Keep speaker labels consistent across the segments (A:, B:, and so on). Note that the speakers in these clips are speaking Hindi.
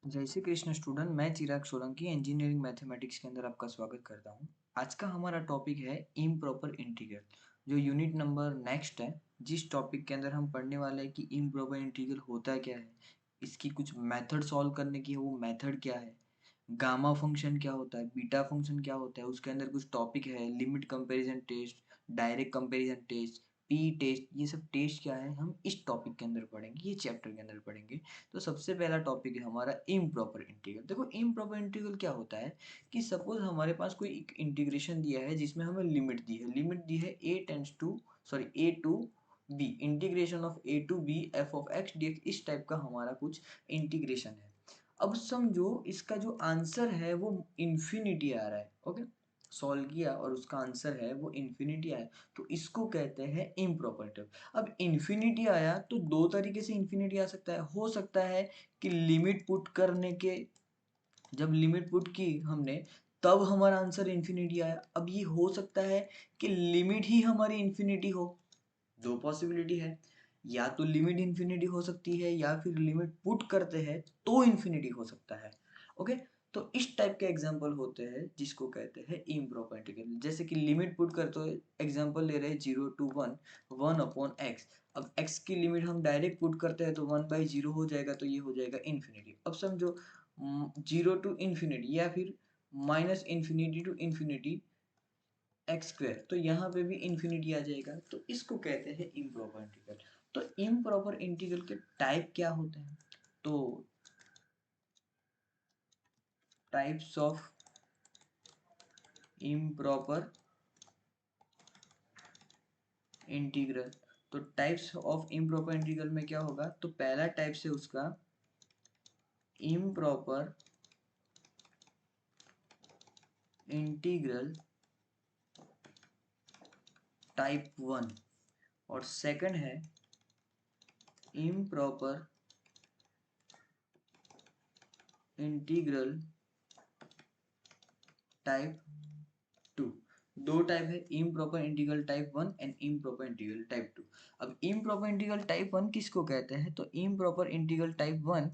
A: जय श्री कृष्ण स्टूडेंट। मैं चिराग सोलंकी इंजीनियरिंग मैथमेटिक्स के अंदर आपका स्वागत करता हूं। आज का हमारा टॉपिक है इम्प्रॉपर इंटीग्रल, जो यूनिट नंबर नेक्स्ट है। जिस टॉपिक के अंदर हम पढ़ने वाले हैं कि इम्प्रॉपर इंटीग्रल होता क्या है, इसकी कुछ मेथड सॉल्व करने की है, वो मेथड क्या है, गामा फंक्शन क्या होता है, बीटा फंक्शन क्या होता है, उसके अंदर कुछ टॉपिक है, limit comparison test, direct comparison test, P test, ये सब टेस्ट क्या है हम इस टॉपिक के अंदर पढ़ेंगे, ये चैप्टर के अंदर पढ़ेंगे। तो सबसे पहला टॉपिक है हमारा इम्प्रॉपर इंटीग्रल। देखो इम्प्रॉपर इंटीग्रल क्या होता है कि सपोज हमारे पास कोई एक इंटीग्रेशन दिया है जिसमें हमें लिमिट दी है A to B, integration of A to B F of X D X, इस टाइप का हमारा कुछ इंटीग्रेशन है। अब समझो इसका जो आंसर है वो इन्फिनिटी आ रहा है। ओके, सॉल्व किया और उसका आंसर है वो इन्फिनिटी आया, तो इसको कहते हैं इम्प्रॉपर इंटीग्रल। अब इन्फिनिटी आया तो दो तरीके से इन्फिनिटी आ सकता है। हो सकता है कि लिमिट पुट करने के, जब लिमिट पुट की हमने तब हमारा आंसर इन्फिनिटी आया। अब ये हो सकता है कि लिमिट ही हमारी इन्फिनिटी हो। दो पॉसिबिलिटी है, या तो लिमिट इन्फिनिटी हो सकती है या फिर लिमिट पुट करते हैं तो इन्फिनिटी हो सकता है। ओके, तो इस टाइप के एग्जांपल होते हैं जिसको कहते हैं इम्प्रॉपर इंटीग्रल। जैसे कि लिमिट पुट करते हुए एग्जांपल ले रहे हैं 0 to 1, 1/x। अब x की लिमिट हम डायरेक्ट पुट करते हैं तो 1/0 हो जाएगा, तो ये हो जाएगा इन्फिनिटी। अब समझो 0 to ∞ या फिर -∞ to ∞ एक्स स्क्वायर, तो यहाँ पे भी इन्फिनिटी आ जाएगा, तो इसको कहते हैं इम्प्रॉपर इंटीग्रल। तो इम्प्रॉपर इंटीग्रल के टाइप क्या होते हैं? तो टाइप्स ऑफ इम्प्रॉपर इंटीग्रल, तो टाइप्स ऑफ इम्प्रॉपर इंटीग्रल में क्या होगा, तो पहला टाइप से उसका इम्प्रॉपर इंटीग्रल टाइप 1, और सेकंड है इम्प्रॉपर इंटीग्रल टाइप 2। दो टाइप है, improper integral type 1 and improper integral type 2। अब इम्प्रॉपर इंटीग्रल टाइप 1 किसको कहते हैं, तो इम्प्रॉपर इंटीग्रल टाइप 1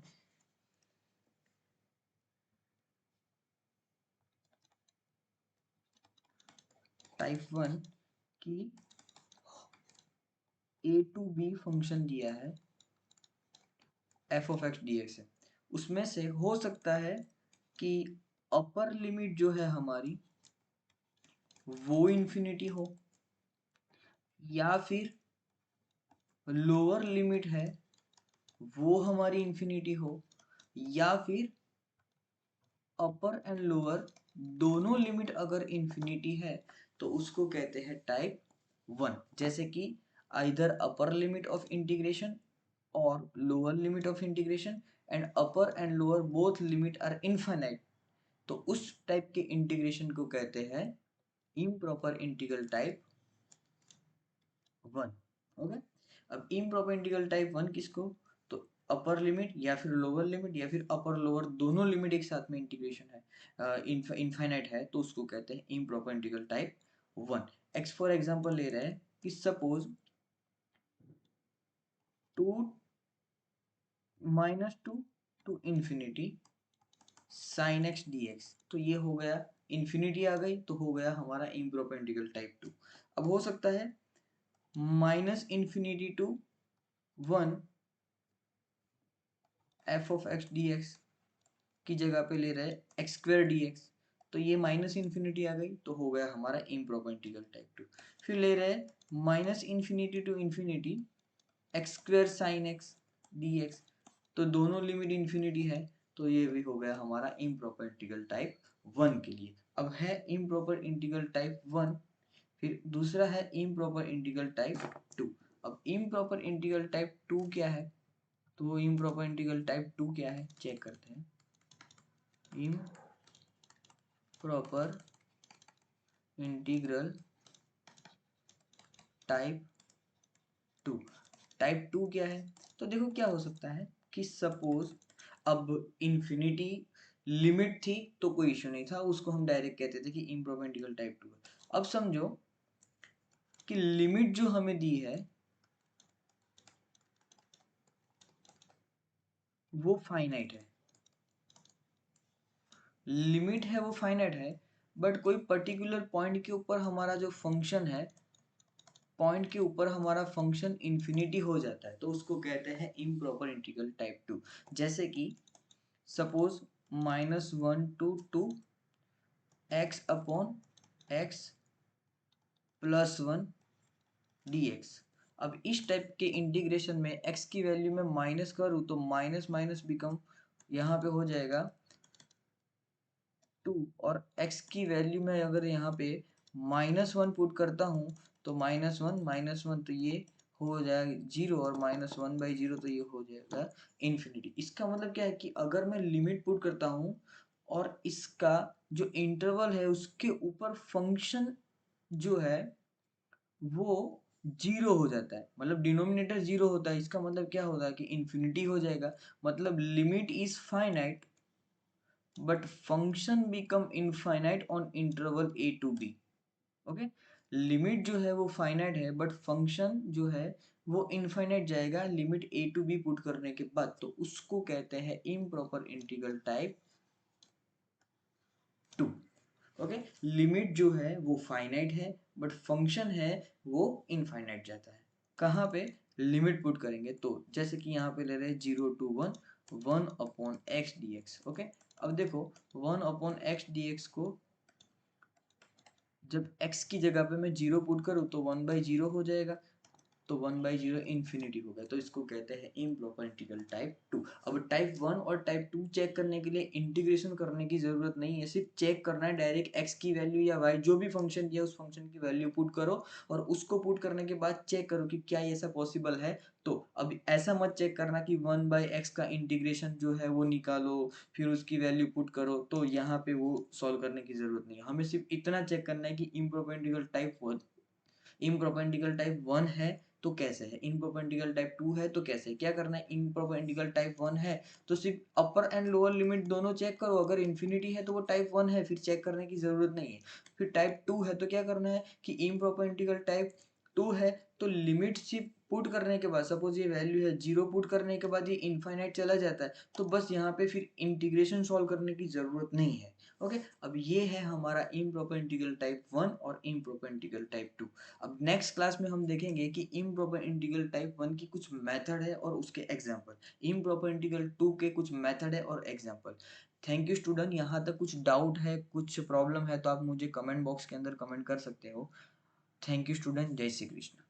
A: की ए टू बी फंक्शन दिया है F of X D x है, उसमें से हो सकता है कि अपर लिमिट जो है हमारी वो इन्फिनिटी हो, या फिर लोअर लिमिट है वो हमारी इन्फिनिटी हो, या फिर अपर एंड लोअर दोनों लिमिट अगर इन्फिनिटी है तो उसको कहते हैं टाइप 1। जैसे कि either upper limit of integration और lower limit of integration and upper and lower both limit are infinite, तो उस टाइप के इंटीग्रेशन को कहते हैं इम्प्रॉपर इंटीग्रल टाइप 1। ओके, अब इम्प्रॉपर इंटीग्रल टाइप 1 किसको, तो अपर लिमिट या फिर लोअर लिमिट या फिर अपर लोअर दोनों लिमिट एक साथ में इंटीग्रेशन है, इनफाइनाइट है, तो उसको कहते हैं इम्प्रॉपर इंटीग्रल टाइप 1। एक्स फॉर एग्जांपल ले रहे हैं कि suppose 2 -2 to infinity sine x D x, तो ये हो गया इन्फिनिटी आ गई, तो हो गया हमारा इम्प्रॉपर इंटीग्रल टाइप 2। अब हो सकता है -∞ to 1 F of X D x की जगह पे ले रहे हैं एक्स स्क्वायर डी एक्स, तो ये माइनस इन्फिनिटी आ गई, तो हो गया हमारा इम्प्रॉपर इंटीग्रल टाइप 2। फिर ले रहे हैं -∞ to x square sine x D x, तो दोनों लिमिट इन्फिनिटी है, तो ये भी हो गया हमारा इम्प्रॉपर इंटीग्रल टाइप 1 के लिए। अब है इम्प्रॉपर इंटीग्रल टाइप 1, फिर दूसरा है इम्प्रॉपर इंटीग्रल टाइप 2। अब इम्प्रॉपर इंटीग्रल टाइप 2 क्या है, तो वो इम्प्रॉपर इंटीग्रल टाइप 2 क्या है चेक करते हैं। इम्प्रॉपर इंटीग्रल टाइप 2, टाइप 2 क्या है, तो देखो क्या हो सकता है कि सपोज अब इन्फिनिटी लिमिट थी तो कोई इश्यू नहीं था, उसको हम डायरेक्ट कहते थे कि इम्प्रॉपर इंटीग्रल टाइप 2 है। अब समझो कि लिमिट जो हमें दी है वो फाइनाइट है, लिमिट है वो फाइनाइट है, बट कोई पर्टिकुलर पॉइंट के ऊपर हमारा जो फंक्शन है, पॉइंट के ऊपर हमारा फंक्शन इन्फिनिटी हो जाता है, तो उसको कहते हैं इम्प्रॉपर इंटीग्रल टाइप 2। जैसे कि suppose -1 to 2 x upon x plus 1 dx। अब इस टाइप के इंटीग्रेशन में x की वैल्यू में माइनस करूँ तो माइनस माइनस बिकम यहाँ पे हो जाएगा 2, और x की वैल्यू में अगर यहाँ पे -1 पुट करता हूँ तो -1 तो ये हो जाएगा 0, और -1/0 तो ये हो जाएगा इन्फिनिटी। इसका मतलब क्या है कि अगर मैं लिमिट पुट करता हूँ और इसका जो इंटरवल है उसके ऊपर फंक्शन जो है वो 0 हो जाता है, मतलब डिनोमिनेटर 0 होता है, इसका मतलब क्या होता है कि इन्फिनिटी हो जाएगा। मतलब limit is finite but function become infinite on interval a to b। Okay, limit जो है वो फाइनाइट है बट फंक्शन जो है वो इनफाइनाइट जाएगा limit a to b put करने के बाद, तो उसको कहते हैं improper integral type 2। Okay, limit जो है वो फाइनाइट है बट फंक्शन है वो इनफाइनाइट जाता है। कहाँ पे लिमिट पुट करेंगे, तो जैसे कि यहाँ पे ले रहे हैं 0 to 1 1/x dx। ओके, अब देखो 1/x dx को जब x की जगह पे मैं 0 पुट करूँ तो 1/0 हो जाएगा, तो 1/0 इन्फिनिटी हो गया, तो इसको कहते हैं इम्प्रॉपर इंटीग्रल टाइप 2। अब टाइप 1 और टाइप 2 चेक करने के लिए इंटीग्रेशन करने की जरूरत नहीं है, सिर्फ चेक करना है डायरेक्ट x की वैल्यू या y जो भी फंक्शन दिया उस फंक्शन की वैल्यू पुट करो, और उसको पुट करने के बाद चेक करो कि क्या ऐसा पॉसिबल है। तो अब ऐसा मत चेक करना कि 1/x का इंटीग्रेशन जो है वो निकालो फिर उसकी वैल्यू पुट करो, तो यहाँ पे वो सॉल्व करने की जरूरत नहीं है। हमें सिर्फ इतना चेक करना है कि improper integral type improper integral type 1 है तो कैसे है, इम्प्रॉपर इंटीग्रल टाइप 2 है तो कैसे है। क्या करना है, इम्प्रॉपर इंटीग्रल टाइप 1 है तो सिर्फ अपर एंड लोअर लिमिट दोनों चेक करो, अगर इन्फिनिटी है तो वो टाइप 1 है, फिर चेक करने की जरूरत नहीं है। फिर टाइप 2 है तो क्या करना है कि इम्प्रॉपर इंटीग्रल टाइप 2 है तो लिमिट सिर्फ पुट करने के बाद, सपोज ये वैल्यू है 0 पुट करने के बाद ये इनफाइनाइट चला जाता है, तो बस यहाँ पे फिर इंटीग्रेशन सॉल्व करने की जरूरत नहीं है। ओके, अब ये है हमारा इम्प्रॉपर इंटीग्रल टाइप 1 और इम्प्रॉपर इंटीग्रल टाइप 2। अब नेक्स्ट क्लास में हम देखेंगे कि इम्प्रॉपर इंटीग्रल टाइप 1 की कुछ मेथड है और उसके एग्जांपल, इम्प्रॉपर इंटीग्रल 2 के कुछ मेथड है और एग्जांपल। थैंक यू स्टूडेंट, यहाँ तक कुछ डाउट है कुछ प्रॉब्लम है तो आप मुझे कमेंट बॉक्स के अंदर कमेंट कर सकते हो। थैंक यू स्टूडेंट, जय श्री कृष्ण।